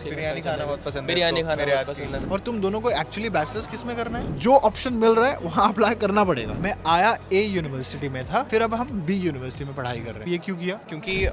बिरयानी खाना बहुत पसंद है। बिरयानी खाना मेरे बहुत हाथ की। पसंद है। और तुम दोनों को एक्चुअली बैचलर्स किस में करना है? जो ऑप्शन मिल रहा है वहाँ अप्लाई करना पड़ेगा। मैं आया ए यूनिवर्सिटी में था, फिर अब हम बी यूनिवर्सिटी में पढ़ाई कर रहे हैं। ये क्यों किया? क्योंकि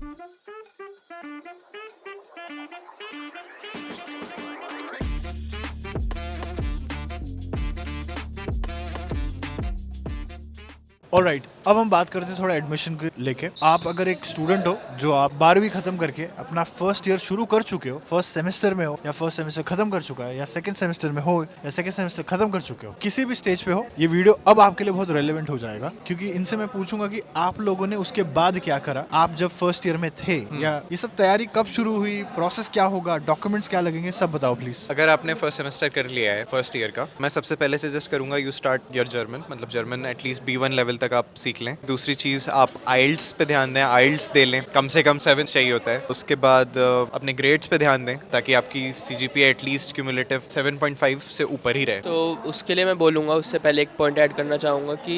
ऑलराइट, अब हम बात करते हैं थोड़ा एडमिशन को लेके। आप अगर एक स्टूडेंट हो जो आप 12वीं खत्म करके अपना फर्स्ट ईयर शुरू कर चुके हो, फर्स्ट सेमेस्टर में हो या फर्स्ट सेमेस्टर खत्म कर चुका है, या सेकंड सेमेस्टर में हो या सेकंड सेमेस्टर खत्म कर चुके हो, किसी भी स्टेज पे हो, ये वीडियो अब आपके लिए बहुत रेलेवेंट हो जाएगा। क्योंकि इनसे मैं पूछूंगा कि आप लोगों ने उसके बाद क्या करा, आप जब फर्स्ट ईयर में थे, या ये सब तैयारी कब शुरू हुई, प्रोसेस क्या होगा, डॉक्यूमेंट्स क्या लगेंगे, सब बताओ प्लीज। अगर आपने फर्स्ट सेमेस्टर कर लिया है फर्स्ट ईयर का, मैं सबसे पहले सजेस्ट करूंगा यू स्टार्ट योर जर्मन। मतलब जर्मन एटलीस्ट B1 लेवल तक आप सीख लें। दूसरी चीज़, आप आइल्स पे ध्यान दें, आइल्स दे लें, कम से कम 7 चाहिए होता है। उसके बाद अपने ग्रेड्स पे ध्यान दें ताकि आपकी CGPA एटलीस्ट क्यूमुलेटिव 7.5 से ऊपर ही रहे। तो उसके लिए मैं बोलूँगा, उससे पहले एक पॉइंट ऐड करना चाहूँगा कि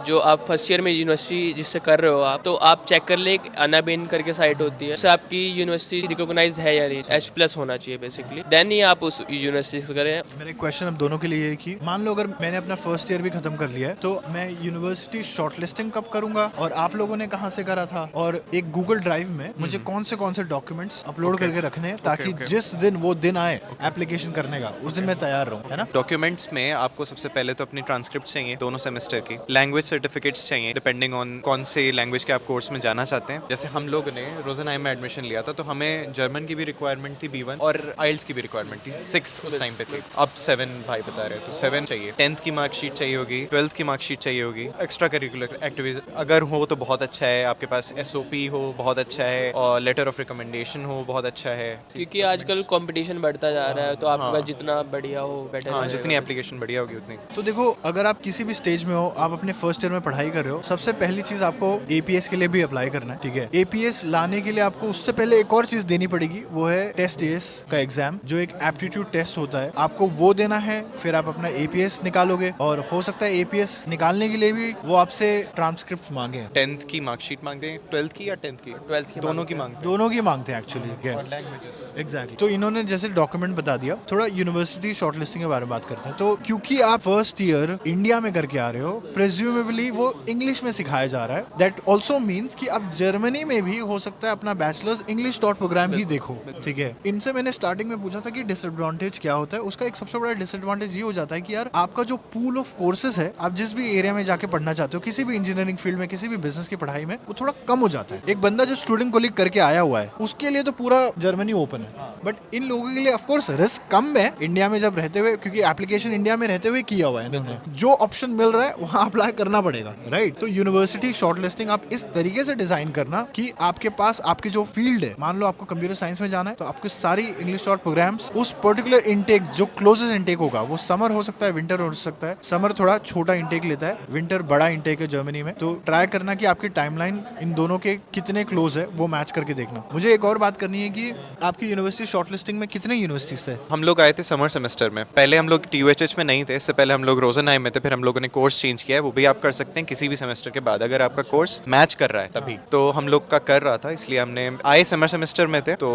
जो आप फर्स्ट ईयर में यूनिवर्सिटी जिससे कर रहे हो आप, तो आप चेक कर ले, एक अनाबेन करके साइट होती है, उससे आपकी यूनिवर्सिटी रिकॉग्नाइज है या नहीं, H+ होना चाहिए बेसिकली, देन ही आप उस यूनिवर्सिटी से करें। मेरा क्वेश्चन अब दोनों के लिए है कि मान लो अगर मैंने अपना फर्स्ट ईयर भी खत्म कर लिया है, तो मैं यूनिवर्सिटी शॉर्टलिस्टिंग कब करूंगा, और आप लोगों ने कहाँ से करा था, और एक गूगल ड्राइव में मुझे कौन से डॉक्यूमेंट्स अपलोड करके रखने हैं ताकि जिस दिन वो दिन आए एप्लीकेशन करने का, उस दिन मैं तैयार रहूं, है ना? डॉक्यूमेंट्स में आपको सबसे पहले तो अपनी ट्रांसक्रिप्ट चाहिए दोनों सेमेस्टर की, लैंग्वेज सर्टिफिकेट्स चाहिए डिपेंडिंग ऑन कौन से लैंग्वेज के आप कोर्स में जाना चाहते हैं। जैसे हम लोगों ने रोजनहाइम में एडमिशन लिया था, तो हमें जर्मन की भी रिक्वायरमेंट थी B1, और आइल्स की भी रिक्वायरमेंट थी 6 उस टाइम पे थी। अब 7 भाई बता रहे हैं, तो 7 चाहिए। 10th की मार्कशीट चाहिए होगी, 12th की मार्कशीट चाहिए होगी। एक्स्ट्रा करिकुलर एक्टिविटीज अगर हो तो बहुत अच्छा है, आपके पास SOP हो बहुत अच्छा है, और लेटर ऑफ रिकमेंडेशन हो बहुत अच्छा है। क्योंकि आजकल कंपटीशन बढ़ता जा रहा है, तो आपके पास जितना बढ़िया हो बेटर हाँ, रहेगा। जितनी एप्लीकेशन बढ़िया होगी उतनी। तो देखो, अगर आप किसी भी स्टेज में हो, आप अपने फर्स्ट ईयर में पढ़ाई कर रहे हो, सबसे पहली चीज आपको APS के लिए भी अप्लाई करना है, ठीक है? APS लाने के लिए आपको उससे पहले एक और चीज देनी पड़ेगी, वो है टेस्ट AS का एग्जाम, जो एक एप्टीट्यूड टेस्ट होता है, आपको वो देना है। फिर आप अपना APS निकालोगे, और हो सकता है APS निकालने के लिए भी वो आपसे ट्रांसक्रिप्ट मांगे। 10th की मार्कशीट मांगते हैं, 12th की या 10th की? 12th की दोनों की मांगते हैं। दोनों की मांगते हैं एक्चुअली। एग्जैक्टली। तो इन्होंने जैसे डॉक्यूमेंट बता दिया, थोड़ा यूनिवर्सिटी शॉर्टलिस्टिंग के बारे में बात करते हैं। तो क्योंकि आप फर्स्ट ईयर इंडिया में करके आ रहे हो, प्रेज्यूमेबली वो इंग्लिश में सिखाया जा रहा है। दैट ऑल्सो मीन्स कि आप जर्मनी में भी हो सकता है अपना बैचलर्स इंग्लिश डॉट प्रोग्राम ही देखो, ठीक है? इनसे मैंने स्टार्टिंग में पूछा था कि डिसएडवांटेज क्या होता है। उसका एक सबसे बड़ा डिसएडवांटेज ये हो जाता है कि यार, आपका जो पूल ऑफ कोर्सेज है, आप जिस भी एरिया में जाके पढ़ना चाहते हो, किसी भी इंजीनियरिंग फील्ड में, किसी भी बिजनेस की पढ़ाई में, वो थोड़ा कम हो जाता है। एक बंदा जो स्टूडेंट कोलिग करके आया हुआ है, उसके लिए तो पूरा जर्मनी ओपन है, बट इन लोगों के लिए ऑफ कोर्स रिस्क कम है इंडिया में जब रहते हुए, क्योंकि एप्लीकेशन इंडिया में रहते हुए किया हुआ है इन्होंने। जो ऑप्शन मिल रहा है वहाँ अप्लाई करना पड़ेगा, राइट? तो यूनिवर्सिटी शॉर्टलिस्टिंग आप इस तरीके से डिजाइन करना कि आपके पास आपकी जो फील्ड है, मान लो आपको कंप्यूटर साइंस में जाना है, तो आपकी सारी इंग्लिश डॉट प्रोग्राम्स उस पर्टिकुलर इनटेक, जो क्लोजेस्ट इनटेक होगा, वो समर हो सकता है, विंटर हो सकता है। समर थोड़ा छोटा इनटेक लेता है, विंटर बड़ा इनटेक है जर्मनी में। तो ट्राई करना कि आपकी टाइमलाइन इन दोनों के कितने क्लोज है, वो मैच करके देखना। मुझे एक और बात करनी है कि आपकी यूनिवर्सिटी शॉर्टलिस्टिंग में कितने यूनिवर्सिटीज थे? हम लोग आए थे समर सेमेस्टर में। पहले हम लोग TUHH में नहीं थे, इससे पहले हम लोग रोजनहाइम में थे। फिर हम लोगों ने कोर्स चेंज किया है, वो भी आप कर सकते हैं किसी भी सेमेस्टर के बाद, अगर आपका कोर्स मैच कर रहा है तभी। तो हम लोग का कर रहा था, इसलिए हमने आए समर सेमेस्टर में थे। तो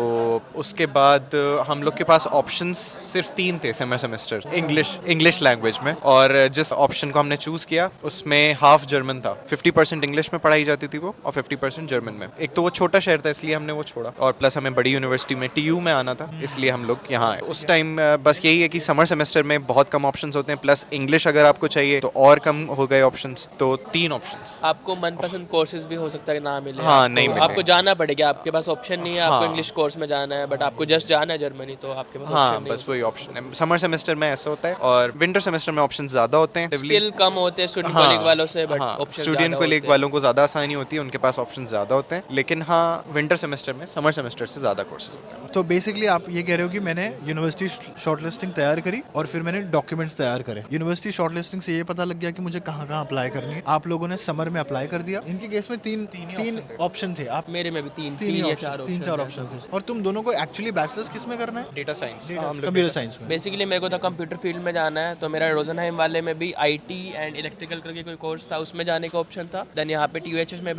उसके बाद हम लोग के पास ऑप्शंस सिर्फ 3 थे समर सेमेस्टर इंग्लिश लैंग्वेज में, और जिस ऑप्शन को हमने चूज किया उसमें हाफ जर्मन था। 50% इंग्लिश में पढ़ाई जाती थी वो, और 50% जर्मन में। एक तो वो छोटा शहर था इसलिए हमने वो छोड़ा, और प्लस हमें बड़ी यूनिवर्सिटी में TU में आना था, इसलिए हम लोग यहाँ आए। उस टाइम बस यही है कि समर सेमेस्टर में बहुत कम ऑप्शंस होते हैं, प्लस इंग्लिश अगर आपको चाहिए तो और कम हो गए ऑप्शंस। तो 3 ऑप्शंस। आपको मनपसंद कोर्सेज भी हो सकता है ना मिले। हाँ, आपको, नहीं मिले। आपको जाना पड़ेगा, आपके पास ऑप्शन नहीं है। आपको हाँ। इंग्लिश कोर्स में जाना है, बट आपको जस्ट जाना है जर्मनी, तो आपके पास हाँ, ऑप्शन नहीं बस वही ऑप्शन है। समर सेमेस्टर में ऐसा होता है, और विंटर सेमेस्टर में ऑप्शन ज्यादा होते हैं। स्किल कम होते हैं स्टूडेंट हाँ, कॉलेज वालों से, बट हाँ, ऑप्शन स्टूडेंट कॉलेज वालों को ज़्यादा आसानी होती है, उनके पास ऑप्शन ज़्यादा होते हैं। लेकिन हाँ, विंटर सेमेस्टर में समर सेमेस्टर से ज़्यादा कोर्सेज होते हैं। तो बेसिकली आप ये कह रहे हो कि मैंने यूनिवर्सिटी शॉर्टलिस्टिंग तैयार करी, और फिर मैंने डॉक्यूमेंट्स तैयार करे। यूनिवर्सिटी शॉर्टलिस्टिंग से ये पता लग गया कि मुझे कहाँ कहाँ अप्लाई करनी है। आप लोगों ने समर में अप्लाई कर दिया। इनके केस में तीन ऑप्शन थे। आप मेरे में भी तीन या चार तीन चार ऑप्शन थे। और तुम दोनों को एक्चुअली बैचलर्स किस में करना है? डेटा साइंस, कंप्यूटर साइंस में। बेसिकली मेरे को था कंप्यूटर फील्ड में जाना है, तो मेरा रोजनहाइम वाले में भी IT एंड इलेक्ट्रिकल करके कोई कोर्स था, उसमें जाने जाने का ऑप्शन था, देन यहाँ पे TUHS में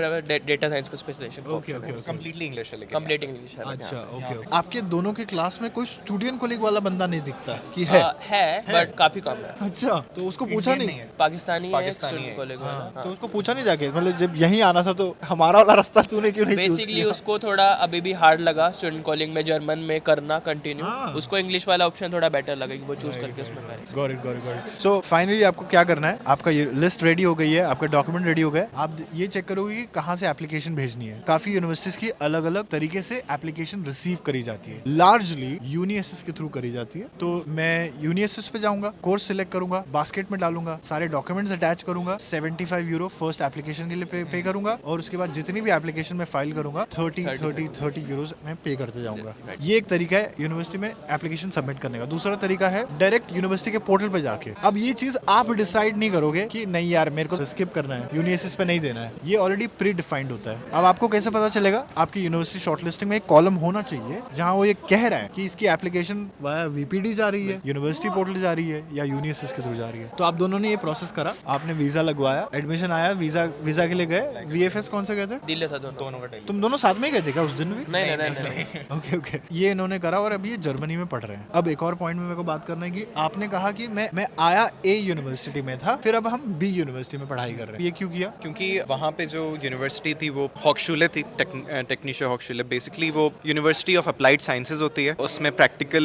डेटा साइंस का specialization okay okay okay completely English है लेकिन कंप्लीट इंग्लिश है। अच्छा ओके ओके। आपके दोनों के क्लास में कोई स्टूडेंट कोलिग वाला बंदा नहीं दिखता कि है? है बट काफी कम है। अच्छा, तो उसको पूछा नहीं? पाकिस्तानी है, पाकिस्तानी है। कॉलेज तो उसको पूछा नहीं जाके, मतलब जब यहीं आना था तो हमारा वाला रास्ता तूने क्यों नहीं चूज बेसिकली किया? उसको थोड़ा अभी भी हार्ड लगा स्टूडेंट कॉलिंग में जर्मन में करना कंटिन्यू, उसको इंग्लिश वाला ऑप्शन थोड़ा बेटर लगा कि वो चूज करके उसमें करे। Got it got it got it. So finally आपको क्या करना है, आपका ये लिस्ट रेडी हो गई है, आपका डॉक्यूमेंट रेडी हो गया, आप ये चेक करोगे कि कहाँ से एप्लीकेशन भेजनी है। काफी यूनिवर्सिटीज की अलग अलग तरीके से एप्लीकेशन रिसीव करी जाती है, लार्जली यूनिएसएस के थ्रू करी जाती है। तो मैं यूनिएसएस पे जाऊंगा, कोर्स सिलेक्ट करूंगा, बास्केट में डालूंगा, सारे डॉक्यूमेंट्स अटैच करूंगा, 75 यूरो फर्स्ट एप्लीकेशन के लिए पे करूंगा, और उसके बाद जितनी भी एप्लीकेशन में फाइल करूंगा 30 यूरोज मैं पे करते जाऊंगा। ये एक तरीका है यूनिवर्सिटी में एप्लीकेशन सबमिट करने का। दूसरा तरीका है डायरेक्ट यूनिवर्सिटी के पोर्टल पे जाके। अब ये चीज आप डिसाइड नहीं करोगे कि नहीं यार मेरे को स्किप करना है, यूनिएसएस पे नहीं देना है, ये ऑलरेडी प्री डिफाइंड होता है। अब आपको कैसे पता चलेगा? आपकी यूनिवर्सिटी शॉर्टलिस्टिंग में एक कॉलम होना चाहिए जहां वो ये कह रहा है कि इसकी एप्लीकेशन वाया वीपीडी जा रही है, यूनिवर्सिटी पोर्टल जा रही है, या यूनिएसएस के थ्रू जा रही है। तो आप दोनों ने ये प्रोसेस करा, आपने वीजा लगवाया, एडमिशन आया, वीजा के लिए गए। वीएफएस कौन से गए थे? दिल्ली था दोनों का तुम दोनों साथ में ही गए थे क्या उस दिन भी? नहीं नहीं नहीं ओके ओके। ये इन्होंने करा और अभी ये जर्मनी में पढ़ रहे हैं। अब एक और पॉइंट में मेरे को बात करना है कि आपने कहा कि मैं आया ए यूनिवर्सिटी में था, फिर अब हम बी यूनिवर्सिटी में पढ़ाई कर रहे हैं, ये क्यों किया? क्योंकि वहाँ पे जो यूनिवर्सिटी थी वो हॉक्शुले थी, टेक्निशिया हॉक्शुले। बेसिकली वो यूनिवर्सिटी ऑफ अप्लाइड साइंसेज होती है, उसमें प्रैक्टिकल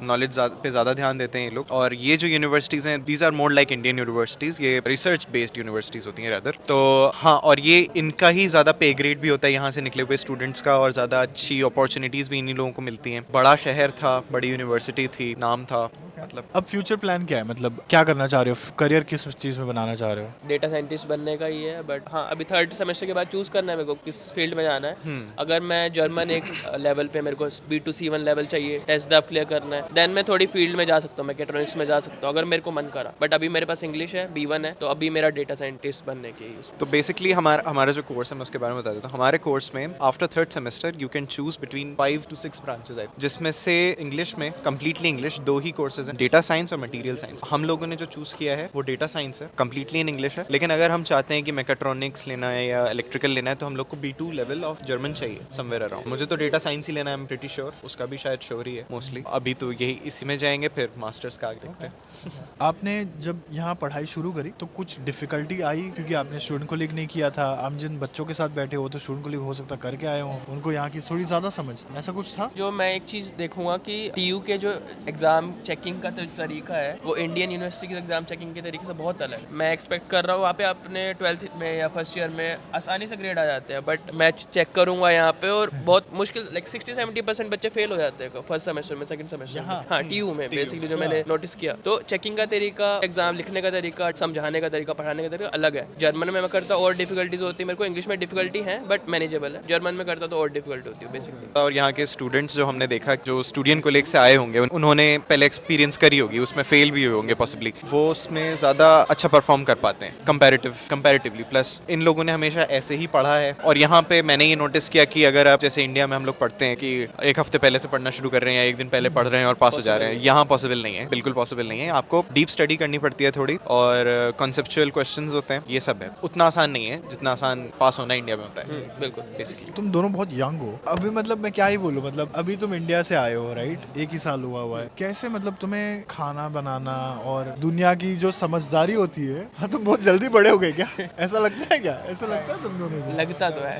नॉलेज पे ज़्यादा ध्यान देते हैं ये लोग। और ये जो यूनिवर्सिटीज़ हैं these are more like Indian universities, ये रिसर्च बेस्ड यूनिवर्सिटीज़ होती हैं रैदर। तो हाँ, और ये इनका ही ज़्यादा पे ग्रेड भी होता है यहाँ से निकले हुए स्टूडेंट्स का, और ज़्यादा अच्छी अपॉर्चुनिटीज़ भी इन्हीं लोगों को मिलती हैं। बड़ा शहर था, बड़ी यूनिवर्सिटी थी, नाम था। मतलब अब फ्यूचर प्लान क्या है, मतलब क्या करना चाह रहे हो, करियर किस चीज में बनाना चाह रहे हो? डेटा साइंटिस्ट बनने का ही है, बट हाँ अभी थर्ड सेमेस्टर के बाद चूज करना है मेरे को किस फील्ड में जाना है। अगर मैं जर्मन एक लेवल पे, मेरे को B2 C1 लेवल चाहिए, टेस्ट ड्राफ्ट क्लियर करना है, देन मैं थोड़ी फील्ड में जा सकता हूँ, मैकेट्रॉनिक्स में जा सकता हूँ अगर मेरे को मन करा। बट अभी मेरे पास इंग्लिश है, B1 है, तो अभी मेरा डेटा साइंटिस्ट बनने की। तो बेसिकली हमारा जो कोर्स है मैं उसके बारे में बता देता हूँ। हमारे कोर्स में after third semester you can choose between 5 to 6 branches है, जिसमें से इंग्लिश में कम्प्लीटली इंग्लिश 2 ही कोर्सेज हैं, डेटा साइंस और मटेरियल साइंस। हम लोगों ने जो चूज किया है वो डेटा साइंस है, कम्प्लीटली इन इंग्लिश है। लेकिन अगर हम चाहते हैं कि मैकेट्रॉनिक्स लेना है या इलेक्ट्रिकल लेना है तो हम लोग को B2 लेवल ऑफ जर्मन चाहिए समवेयर अराउंड। मुझे तो डेटा साइंस ही लेना है, आई एम प्रीटी श्योर, उसका भी शायद श्योर ही है मोस्टली। अभी तो यही इसी में जाएंगे, फिर मास्टर्स का आगे देखते हैं। आपने जब यहाँ पढ़ाई शुरू करी तो कुछ डिफिकल्टी आई, क्योंकि आपने स्टूडेंट को लीग नहीं किया था, आप जिन बच्चों के साथ बैठे हो तो स्टूडेंट को लीग हो सकता करके आए हो, उनको यहाँ की थोड़ी ज्यादा समझ, ऐसा कुछ था? जो मैं एक चीज देखूंगा कि TU के जो एग्जाम चेकिंग का तरीका है वो इंडियन यूनिवर्सिटी के एग्जाम चेकिंग के तरीके से बहुत अलग है। मैं एक्सपेक्ट कर रहा हूँ वहाँ पे अपने 12th में या फर्स्ट ईयर में आसानी से ग्रेड आ जाते हैं, बट मैं चेक करूंगा यहाँ पे और बहुत मुश्किल लाइक 60-70% बच्चे फेल हो जाते हैं फर्स्ट सेमेस्टर में, सेकंड सेमेस्टर में। हाँ TU में बेसिकली जो मैंने नोटिस किया, तो चेकिंग का तरीका, एग्जाम लिखने का तरीका, समझाने का तरीका, पढ़ाने का तरीका अलग है। जर्मन में मैं करता और डिफिकल्टीज होती है मेरे को, इंग्लिश में डिफिकल्टी है बट मैनेजेबल है, जर्मन में करता तो और डिफिकल्ट होती है बेसिकली। और यहाँ के स्टूडेंट्स जो हमने देखा, जो स्टूडेंट कोलिग से आए होंगे, उन्होंने पहले एक्सपीरियंस करी होगी, उसमें फेल भी हुए होंगे पॉसिबली, वो उसमें ज़्यादा अच्छा परफॉर्म कर पाते हैं कंपैरेटिवली। प्लस इन लोगों ने हमेशा ऐसे ही पढ़ा है। और यहाँ पे मैंने ये नोटिस किया कि अगर आप जैसे इंडिया में हम लोग पढ़ते हैं कि एक हफ्ते पहले से पढ़ना शुरू कर रहे हैं या एक दिन पहले पढ़ रहे हैं और पास हो जा रहे हैं, यहाँ पॉसिबल नहीं है, बिल्कुल पॉसिबल नहीं है। आपको डीप स्टडी करनी पड़ती है थोड़ी, और कॉन्सेप्चुअल क्वेश्चंस होते हैं, ये सब है। उतना आसान नहीं है जितना आसान पास होना इंडिया में होता है। बिल्कुल। बेसिकली तुम दोनों बहुत यंग हो अभी, मतलब मैं क्या ही बोलूं, मतलब अभी तुम इंडिया से आए हो राइट, एक ही साल हुआ है। कैसे मतलब तुम्हें खाना बनाना और दुनिया की जो समझदारी होती है, हाँ तुम बहुत जल्दी बड़े हो गए क्या? ऐसा लगता है क्या? ऐसा लगता है तुम दोनों को? लगता तो है।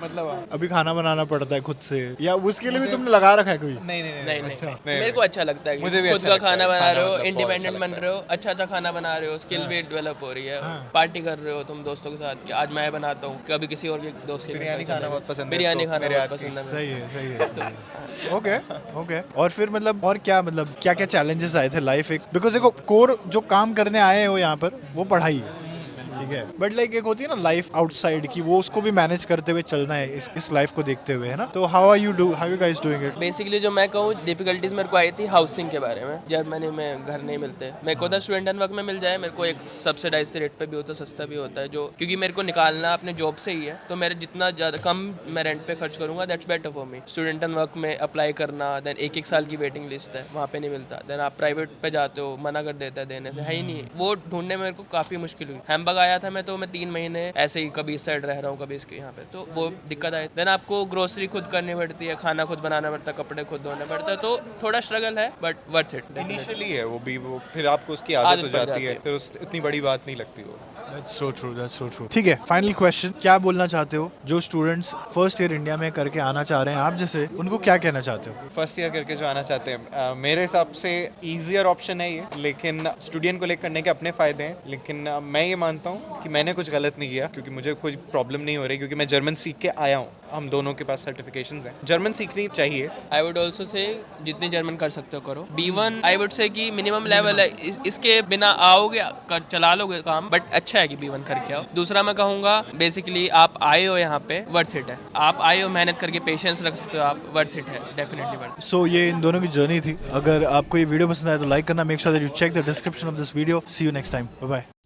मतलब अभी खाना बनाना पड़ता है खुद से, या उसके लिए भी तुमने लगा रखा है कोई? नहीं अच्छा। मेरे को अच्छा लगता है कि मुझे भी खुद अच्छा का लगता है, खाना बना खाना रहे हो, मतलब बहुत इंडिपेंडेंट अच्छा बन रहे हो, अच्छा खाना बना रहे हो, स्किल भी डेवलप हो रही है, पार्टी कर रहे हो तुम दोस्तों के साथ कि आज मैं बनाता हूँ, कभी किसी और के दोस्त के बिरयानी खाना बहुत पसंद है, बिरयानी इसको खाना मेरे बहुत हाथ की। पसंद है। सही है सही है, सही है। Okay okay. और फिर मतलब और क्या, मतलब क्या क्या चैलेंजेस आए थे लाइफ एक, बिकॉज देखो कोर जो काम करने आए हो यहाँ पर वो पढ़ाई है, ठीक है, बट लाइक एक होती है ना लाइफ आउटसाइड की, वो उसको भी मैनेज करते हुए चलना है इस लाइफ को देखते हुए, है ना? तो how you guys doing it? Basically जो मैं कहूँ डिफिकल्टीज मेरे को आई थी हाउसिंग के बारे में। जर्मनी में घर नहीं मिलते मेरे को, था स्टूडेंट एंड वर्क में मिल जाए मेरे को, एक सब्सिडाइज रेट पे भी होता है, सस्ता भी होता है, जो क्योंकि मेरे को निकालना अपने जॉब से ही है, तो मेरे जितना ज़्यादा कम मैं रेंट पे खर्च करूंगा that's better for me. Student and work में अप्लाई करना, देन एक साल की वेटिंग लिस्ट है, वहाँ पे नहीं मिलता। देन आप प्राइवेट पे जाते हो, मना कर देता है देने से, है ही नहीं। वो ढूंढने में मेरे को काफ़ी मुश्किल हुई। हैम्बर्ग आया था मैं, तो मैं 3 महीने ऐसे ही कभी इस साइड रह रहा हूँ कभी इसके यहाँ पे, तो वो दिक्कत आई। देन आपको ग्रोसरी खुद करनी पड़ती है, खाना खुद बनाना पड़ता है, कपड़े खुद धोने पड़ता है, तो थोड़ा स्ट्रगल है बट वर्थ इट। इनिशियली है वो फिर आपको उसकी आदत हो जाती है, फिर उस इतनी बड़ी बात नहीं लगती वो। That's so true. ठीक है, फाइनल क्वेश्चन, क्या बोलना चाहते हो जो स्टूडेंट्स फर्स्ट ईयर इंडिया में करके आना चाह रहे हैं आप जैसे, उनको क्या कहना चाहते हो? फर्स्ट ईयर करके जो आना चाहते हैं, मेरे हिसाब से ईजियर ऑप्शन है ये, लेकिन स्टूडेंट को लेकर करने के अपने फ़ायदे हैं। लेकिन मैं ये मानता हूँ कि मैंने कुछ गलत नहीं किया, क्योंकि मुझे कोई प्रॉब्लम नहीं हो रही, क्योंकि मैं जर्मन सीख के आया हूँ। हम दोनों के पास सर्टिफिकेशंस हैं, जर्मन सीखनी चाहिए। आई वुड ऑल्सो से जितनी जर्मन कर सकते हो करो। B1 आई वुड से कि मिनिमम लेवल है, इसके बिना आओगे चला लोगे काम, बट अच्छा है कि B1 करके आओ। दूसरा मैं कहूँगा बेसिकली आप आए हो यहाँ पे, वर्थ इट है। आप आए हो, मेहनत करके पेशेंस रख सकते हो आप, वर्थ इट है, डेफिनेटली वर्थ। सो ये इन दोनों की जर्नी थी। अगर आपको ये वीडियो पसंद आया तो लाइक करना, make sure that you check the description of this video. See you next time, bye bye.